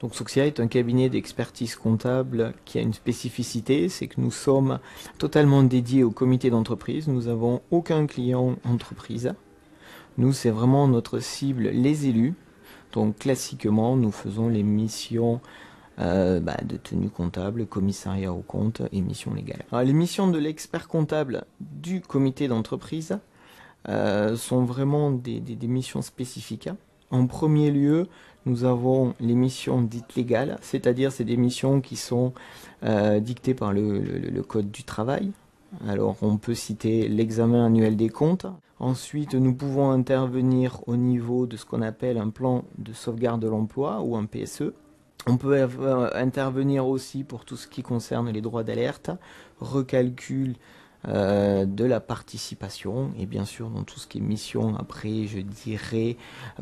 Donc Soxia est un cabinet d'expertise comptable qui a une spécificité, c'est que nous sommes totalement dédiés au comité d'entreprise. Nous n'avons aucun client entreprise. Nous, c'est vraiment notre cible, les élus. Donc classiquement, nous faisons les missions de tenue comptable, commissariat aux comptes et missions légales. Alors, les missions de l'expert comptable du comité d'entreprise sont vraiment des missions spécifiques. En premier lieu, nous avons les missions dites légales, c'est-à-dire c'est des missions qui sont dictées par le Code du travail. Alors on peut citer l'examen annuel des comptes. Ensuite, nous pouvons intervenir au niveau de ce qu'on appelle un plan de sauvegarde de l'emploi ou un PSE. On peut intervenir aussi pour tout ce qui concerne les droits d'alerte, recalcul de la participation et bien sûr dans tout ce qui est mission après, je dirais,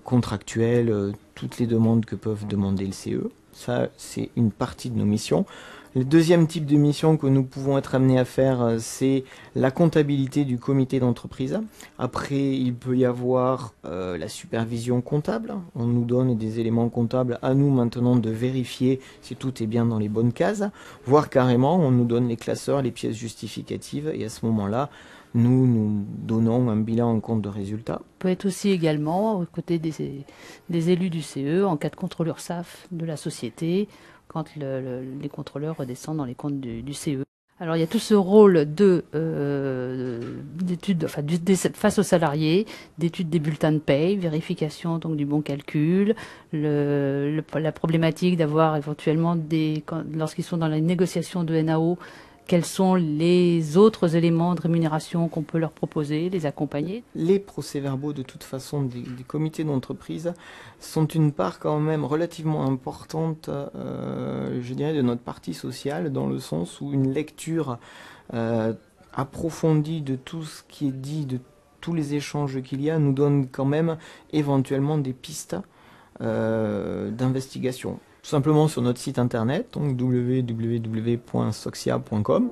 contractuelle, toutes les demandes que peuvent demander le CE. Ça, c'est une partie de nos missions. Le deuxième type de mission que nous pouvons être amenés à faire, c'est la comptabilité du comité d'entreprise. Après, il peut y avoir la supervision comptable. On nous donne des éléments comptables à nous maintenant de vérifier si tout est bien dans les bonnes cases. Voire carrément, on nous donne les classeurs, les pièces justificatives. Et à ce moment-là, nous donnons un bilan en compte de résultats. On peut être aussi également aux côtés des élus du CE en cas de contrôle URSSAF de la société, quand les contrôleurs redescendent dans les comptes du CE. Alors il y a tout ce rôle d'étude, face aux salariés, d'étude des bulletins de paye, vérification donc du bon calcul, la problématique d'avoir éventuellement lorsqu'ils sont dans la négociation de NAO, quels sont les autres éléments de rémunération qu'on peut leur proposer, les accompagner? Les procès-verbaux, de toute façon, des comités d'entreprise sont une part quand même relativement importante, je dirais, de notre partie sociale, dans le sens où une lecture approfondie de tout ce qui est dit, de tous les échanges qu'il y a, nous donne quand même éventuellement des pistes d'investigation. Tout simplement sur notre site internet, donc www.soxia.com.